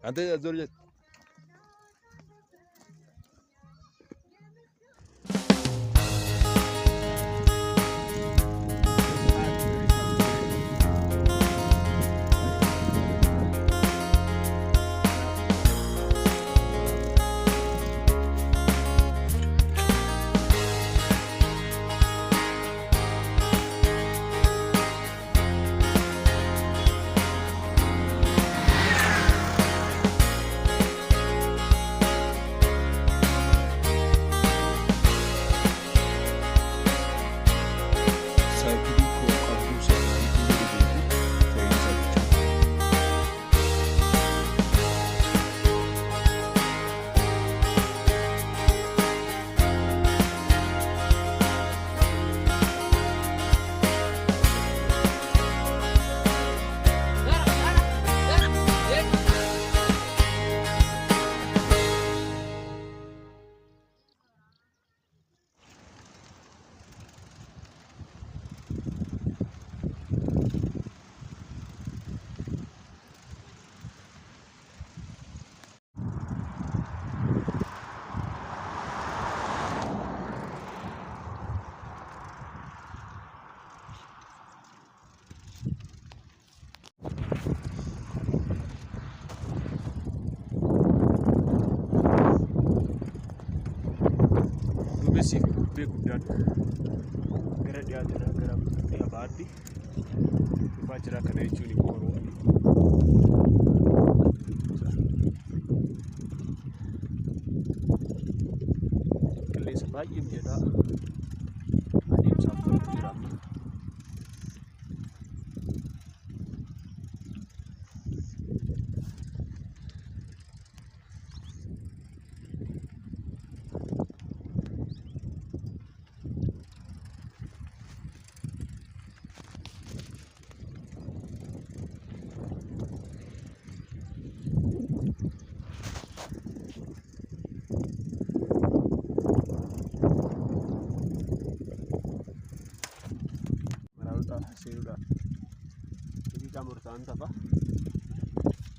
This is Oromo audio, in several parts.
Ante Azul saayikilii koo qabduu saayikilii deebii fe'iisa jechuudha. Duumessi fi bubbee guddaan gara dhiyaatirraa gara dhiyaa bahaatti dhufaa jira. Kana jechuun immoo qilleensa baay'ee mijataa adeemsaaf tolu jira. Seenuudhaaf daqiiqaa murtaa'an tafa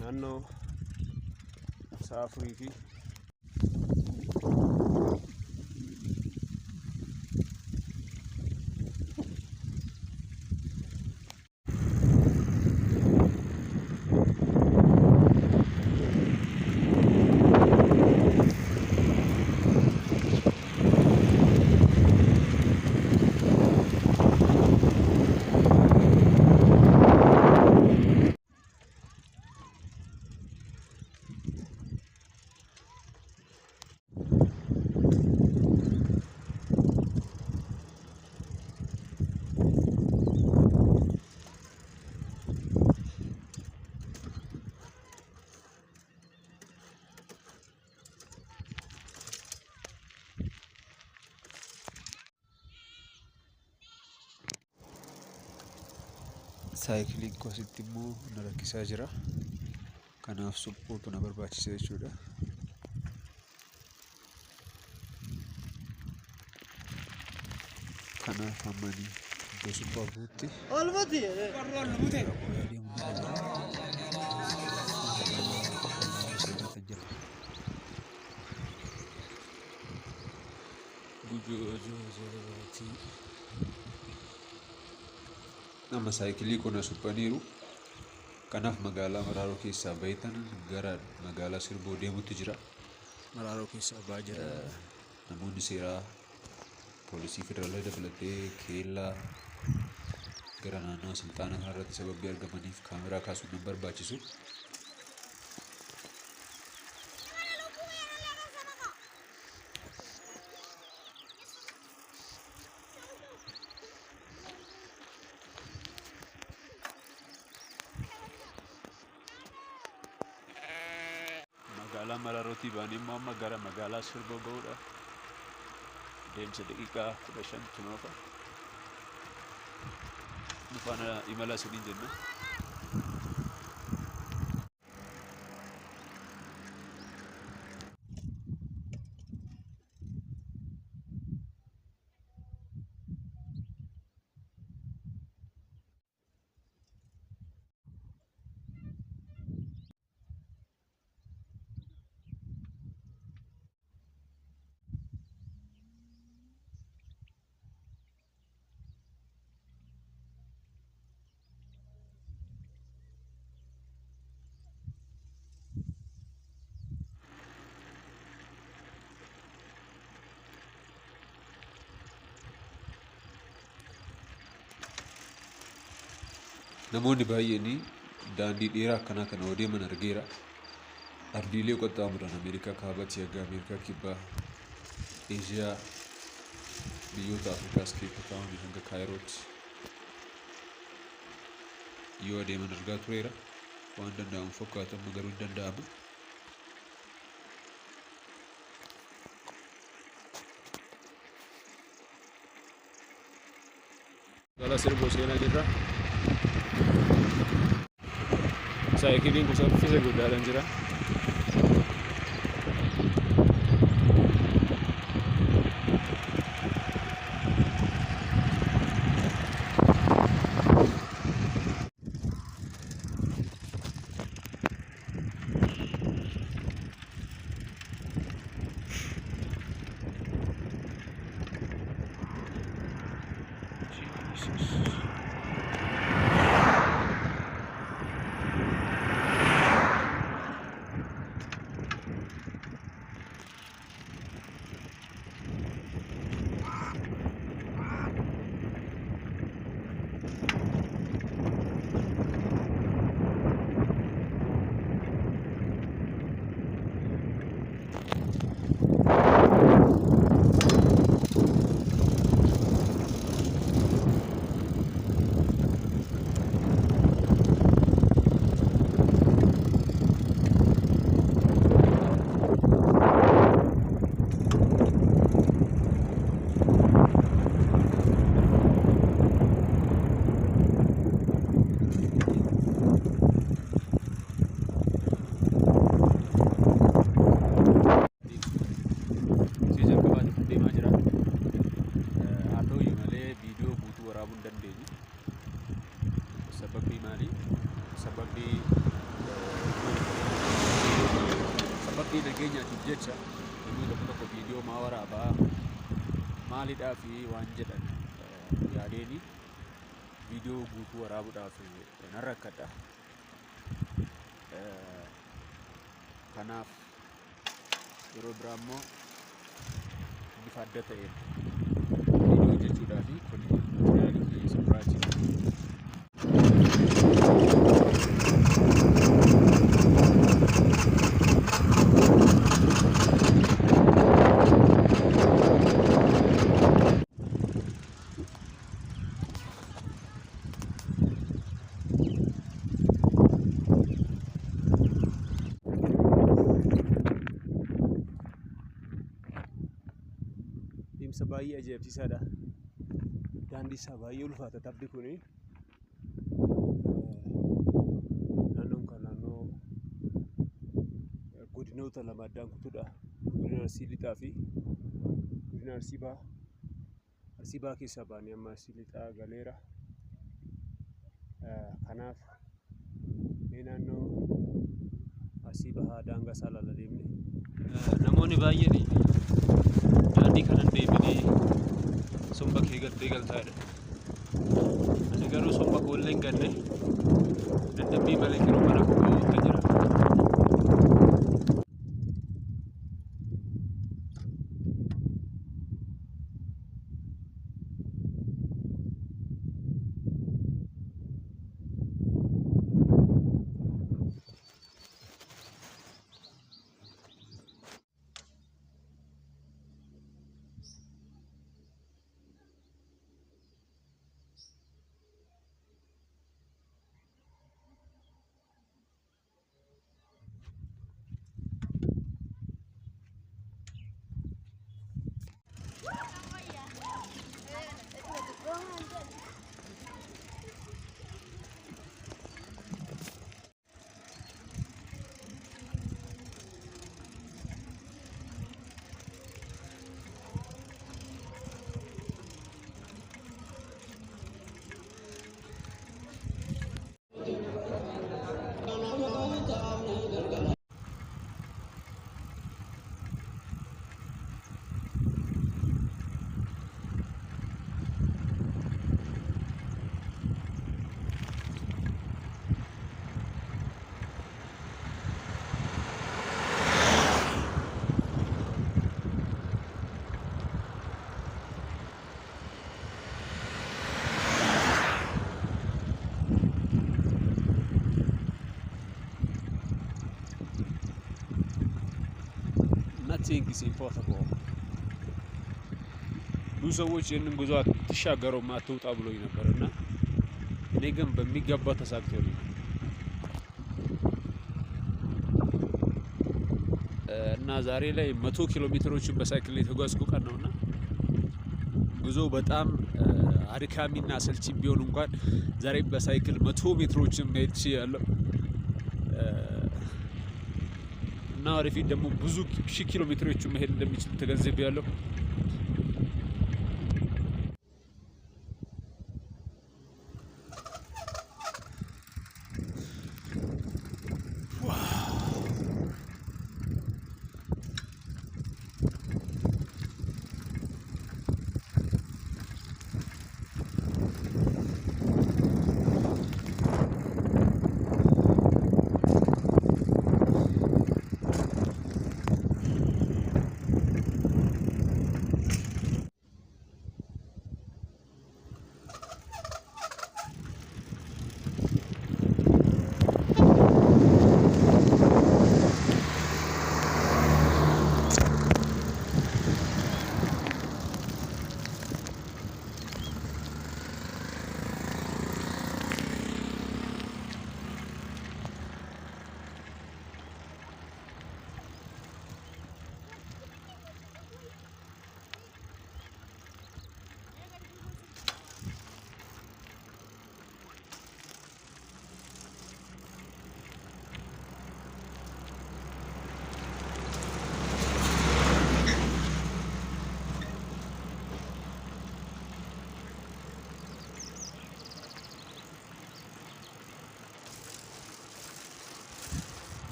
naannoo sa'a 4 fi saayikiliin koo asitti immoo na rakkisaa jira. Kanaaf suphuutu na barbaachisa jechuudha. Kanaaf hammanii iddoo suphaa buutti nama saayikilii kun suphaniiru. Kanaaf magaalaa Maraaroo keessaa bahitan gara magaalaa Sirboo deemuutti jira. Maraaroo keessaa ba'aa jira. Namoonni seeraa poolisii federaalaa dabalatee keellaa gara naannoo sulxaana kanarratti sababii argamaniif kaameraa kaasuun nan barbaachisu. Magaalaa Maraarooti baanee immoo amma gara magaalaa Sirboo ga'uudhaaf deemsa daqiiqaa 15 tunoofa. Nu faana imala isiniin jenna. namoonni baay'een daandii dheeraa akkanaa kana deeman argeera. Ardiilee qaxxaamuran Ameerikaa kaabaatti hanga Ameerikaa kibbaa, Eeshiyaa, biyyoota Afrikaas keessa ta'anii hanga Kaayirootti yoo adeeman argaa tureera. Waan danda'amu fakkaatu amma garuu hin danda'amu. Magaalaa Sirboo seenaa jirra. Saayikiliin gosa uffisa guddaadhaan jira. Sababii nageenyaatiif jecha namoonni tokko viidiyoo maa waraabaa maalidhaaf waan jedhan yaadeeni viidiyoo guutuu waraabuudhaaf nan rakkadha. Kanaaf yeroo biraa immoo bifa adda ta'een viidiyoo hojjechuudhaaf kun materiaalii surpiraayizii. Deemsa baay'ee ajaa'ibsiisaadha. Daandii isaa baay'ee ulfaata tabbi kuni. Naannoon kan naannoo godinoota lama addaan kutuudha. Godina Arsii Lixaa fi godina Arsii Bahaa. Arsii Bahaa keessaa baanee amma Arsii Lixaa galeera. Kanaaf mee naannoo Arsii Bahaa daangaa isaa ilaalla deemne. Namoonni baay'een daandii kanan deemanii somba kee galtee galtaadha. Ani garuu somba koollee hin ganne dadhabbii malee yeroo mana kootti jira. nothing is impossible ብዙ ሰዎች ይህንን ጉዞ አትሻገረው ማትወጣ ብሎኝ ነበርና እኔ ግን በሚገባ ተሳክቶልኝ እና ዛሬ ላይ 100 ኪሎ ሜትሮችን በሳይክል የተጓዝኩ ቀን ነውና ጉዞ በጣም አድካሚና አሰልቺ ቢሆን እንኳን ዛሬ በሳይክል 100 ሜትሮችን መሄድ ችያለሁ እና ወደፊት ደግሞ ብዙ ሺህ ኪሎ ሜትሮችን መሄድ እንደሚችል ተገንዝቤያለሁ።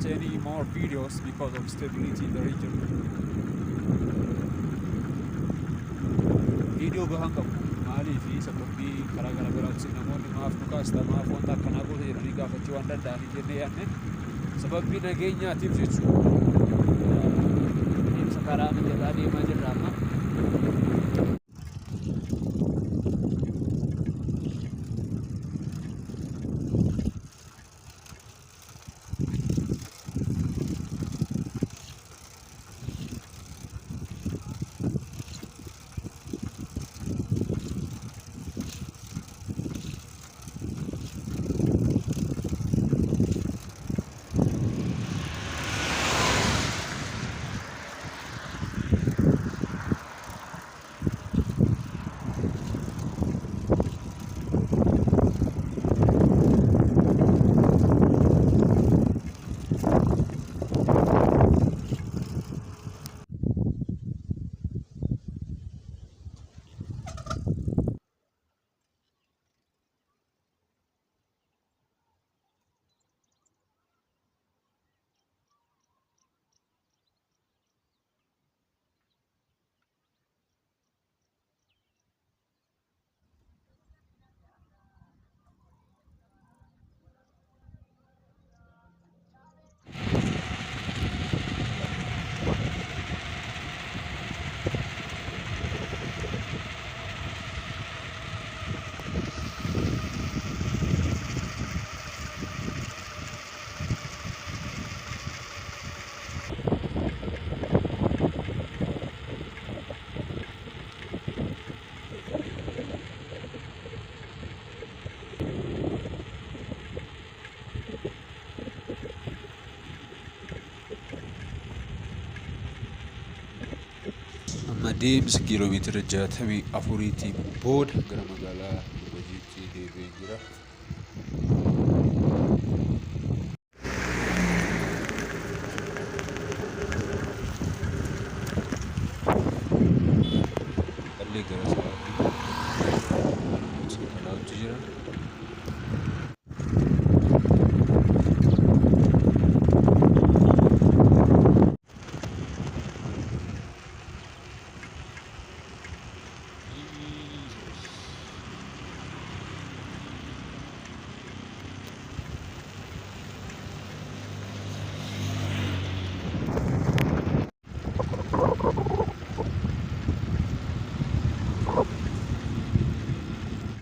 Any more videos because of stability in the region. Video bahanga mali fi sabbi kara garaachi namoonni maaf nukaasta maaf wanta akkana goote jedhanii gaafachuu waan danda'aniif jennee yaadne sababbii nageenyaatiif jechuudha. Deemsa karaa mijataa deemaa jirra amma. Deemsa kiiloomeetira 64 booda gara magaalaa hojiitti deebi'ee jira. jira.